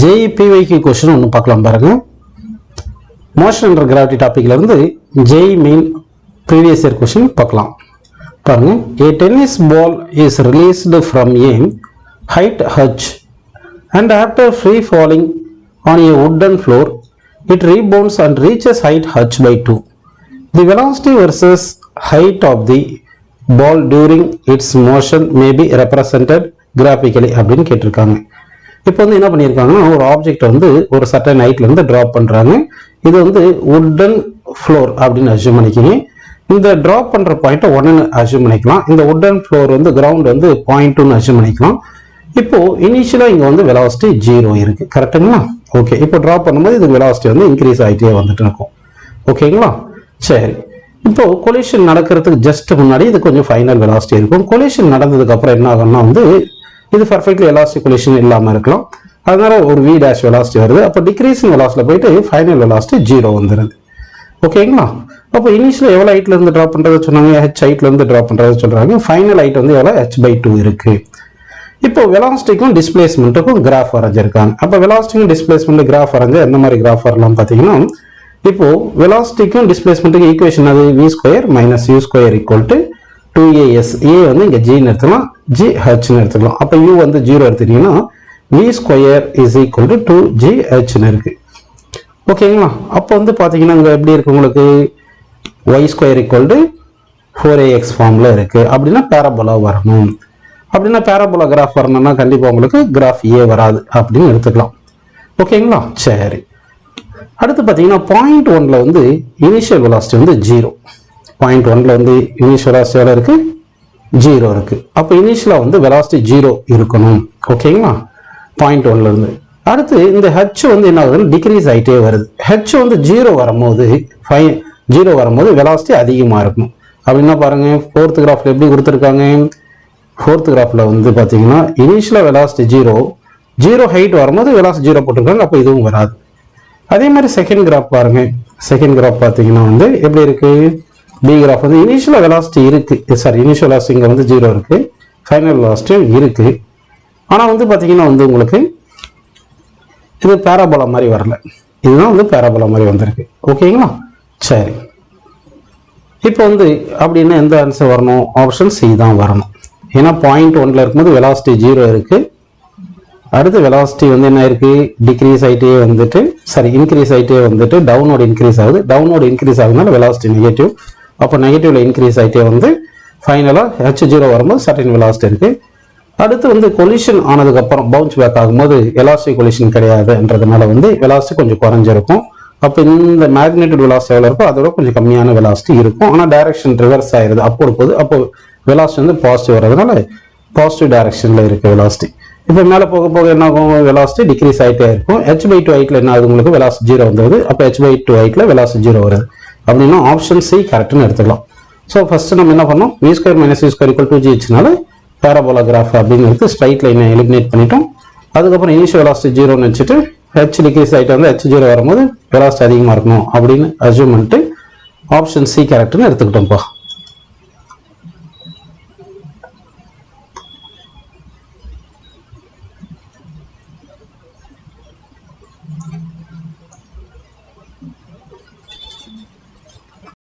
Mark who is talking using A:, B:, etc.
A: JPYQ question ஒன்று பார்க்கலாம் பாருங்க. மோஷன் அண்டர் கிராவிட்டி டாபிக்ல இருந்து JEE main previous year question பார்க்கலாம் பாருங்க. A tennis ball is released from a height h and after free falling on a wooden floor it rebounds and reaches height h by 2. The velocity versus height of the ball during its motion may be represented graphically அப்படின்னு கேட்டிருக்காங்க. இப்போ வந்து என்ன பண்ணியிருக்காங்கன்னா, ஒரு object வந்து ஒரு certain ஹைட்ல இருந்து டிராப் பண்றாங்க. இது வந்து வுடன் ஃப்ளோர் அப்படின்னு அஸ்யூம் பண்ணிக்கிங்க. இந்த டிராப் பண்ற பாயிண்ட் 1 அஸ்யூம் பண்ணிக்கலாம். இந்த வுடன் ஃப்ளோர் வந்து கிரவுண்ட் வந்து 0.2 அஸ்யூம் பண்ணிக்கலாம். இப்போ இனிஷியலா இங்க வந்து வெலாசிட்டி 0 இருக்கு, கரெக்டுங்களா? ஓகே, இப்போ டிராப் பண்ணும்போது இது வெலாசிட்டி வந்து இன்க்ரீஸ் ஆகிட்டே வந்துட்டு இருக்கும். ஓகேங்களா? சரி, இப்போ கொலிஷன் நடக்கிறதுக்கு ஜஸ்ட் முன்னாடி இது கொஞ்சம் ஃபைனல் வெலாசிட்டி இருக்கும். கொலிஷன் நடந்ததுக்கு அப்புறம் என்ன ஆகும்னா வந்து இது பர்ஃபெக்ட்லி எலாஸ்டிக் கொலிஷன் இல்லாம இருக்கலாம். அதனால ஒரு v dash வெலாசிட்டி வருது. அப்போ டிக்ரீசிங் வெலாசிட்டில போயிட்டு ஃபைனல் வெலாசிட்டி 0 வந்துருது. ஓகேங்களா? அப்போ இனிஷியல் எவ்வளவு ஹைட்ல இருந்து டிராப் பண்றது சொன்னாங்க, h ஹைட்ல இருந்து டிராப் பண்றது சொல்றாங்க. ஃபைனல் ஹைட் வந்து எவ்வளவு, h by 2 இருக்கு. இப்போ வெலாசிட்டிக்கும் டிஸ்பிளேஸ்மெண்ட்டுக்கும் கிராஃப் வரைஞ்சிருக்காங்க. அப்போ வெலாசிட்டிக்கும் டிஸ்பிளேஸ்மெண்ட் கிராஃப் வரைஞ்சா எந்த மாதிரி கிராஃப் வரலாம் பாத்தீங்கன்னா, இப்போ வெலாசிட்டிக்கும் டிஸ்பிளேஸ்மெண்ட்டுக்கு ஈக்குவேஷன் அது v square minus u square equal to 2as. a வந்து இங்க g ன்னு எடுத்துக்கலாம், g h ன்னு எடுத்துக்கலாம். அப்ப u வந்து 0 எடுத்துட்டீங்கன்னா v square is equal to 2gh ன்னு இருக்கு. ஓகேங்களா? அப்போ வந்து பாத்தீங்கன்னா இங்க எப்படி இருக்கு உங்களுக்கு, y square equal to 4ax ஃபார்ம்ல இருக்கு. அப்படின்னா பேரபோலா வரணும். அப்படின்னா பேரபோலா கிராஃப் வரணும்னா கண்டிப்பா உங்களுக்கு கிராஃப் a வராது அப்படின்னு எடுத்துக்கலாம். ஓகேங்களா? சரி, அடுத்து பாத்தீங்கன்னா பாயிண்ட் 1ல வந்து இனிஷியல் வெலாசிட்டி வந்து 0. பாயிண்ட் 1ல வந்து இனிஷியல் வெலாசிட்டி எவ்வளவு இருக்கு, 0 இருக்கு. அப்போ இனிஷியலா வந்து வெலாசிட்டி 0 இருக்கணும். ஓகேங்களா? பாயிண்ட் 1ல இருந்து அடுத்து இந்த h வந்து என்ன ஆகுதுன்னு டிக்ரீஸ் ஆகிட்டே வருது. h வந்து 0 வரும்போது வெலாசிட்டி அதிகமா இருக்கும். அப்படின்னா பாருங்க, 4th கிராஃப்ல எப்படி கொடுத்துருக்காங்க. 4th கிராஃப்ல வந்து பாத்தீங்கன்னா இனிஷியலா வெலாசிட்டி 0 ஹைட் வரும்போது வெலாசிட்டி 0 போட்டிருக்காங்க. அப்போ இதுவும் வராது. அதே மாதிரி செகண்ட் கிராஃப் பாருங்க. செகண்ட் கிராஃப் பாத்தீங்கன்னா வந்து எப்படி இருக்கு, பி கிராஃப் வந்து இனிஷியல் வெலாசிட்டி இருக்கு, சாரி இனிஷியல் வெலாசிட்டி இங்க வந்து 0 இருக்கு, ஃபைனல் வெலாசிட்டி இருக்கு. ஆனா வந்து பாத்தீங்கன்னா வந்து உங்களுக்கு இது பேராபோலா மாதிரி வரல, இதுதான் வந்து பேராபோலா மாதிரி வந்திருக்கு. ஓகேங்களா? சரி, இப்போ வந்து அப்படின்னா எந்த ஆன்சர் வரணும், ஆப்ஷன் சி தான் வரணும். ஏன்னா பாயிண்ட் 1ல இருக்கும்போது வெலாசிட்டி 0 இருக்கு. அடுத்து வெலாசிட்டி வந்து என்ன இருக்கு, டிக்ரீஸ் ஆகிட்டே வந்துட்டு, சாரி இன்க்ரீஸ் ஆகிட்டே வந்துட்டு டவுனோட இன்க்ரீஸ் ஆகுது. டவுனோட இன்க்ரீஸ் ஆகுதுனால வெலாசிட்டி நெகட்டிவ். அப்போ நெகட்டிவ்ல இன்க்ரீஸ் ஆகிட்டே வந்து ஃபைனலா h0 வரும்போது சர்டன் வெலாசிட்டி இருக்கு. அடுத்து வந்து கொலிஷன் ஆனதுக்கு அப்புறம் பவுன்ஸ் பேக் ஆகும்போது எலாஸ்டிக் கொலிஷன் கிடையாதுன்றதுனால வந்து வெலாசிட்டி கொஞ்சம் குறைஞ்சிருக்கும். அப்போ இந்த மேக்னெட்டிக் வெலாசிட்டி எவ்வளோ இருக்கோ அதோட கொஞ்சம் கம்மியான வெலாசிட்டி இருக்கும். ஆனால் டைரக்ஷன் ரிவர்ஸ் ஆயிருது, அப்போ போது. அப்போ வெலாசிட்டி வந்து பாசிட்டிவ் வர்றதுனால பாசிட்டிவ் டைரக்ஷன்ல இருக்கு வெலாசிட்டி. இப்போ மேலே போக போக என்ன ஆகும், வெலாசிட்டி டிக்ரீஸ் ஆகிட்டே இருக்கும். h by 2 ஹைட்ல என்ன ஆகுது உங்களுக்கு, வெலாசிட்டி 0 வந்துருது. அப்போ h by 2 ஹைட்ல வெலாசிட்டி 0 வருது. அப்படின்னா ஆப்ஷன் சி கரெக்ட்னு எடுத்துக்கலாம். ஸோ ஃபர்ஸ்ட் நம்ம என்ன பண்ணோம், v square minus u square equal to gh parabola graph அப்படின்னு எடுத்து ஸ்ட்ரைட் லைனை எலிமினேட் பண்ணிட்டோம். அதுக்கப்புறம் இனிஷியல் வெலாசிட்டி 0ன்னு வச்சுட்டு h டிக்ரீஸ் ஆகிட்டு வந்து h 0 வரும்போது வெலாசிட்டி அதிகமாக இருக்கணும் அப்படின்னு அஸ்யூம் பண்ணிட்டு ஆப்ஷன் சி கரெக்ட்னு எடுத்துக்கிட்டோம்ப்பா.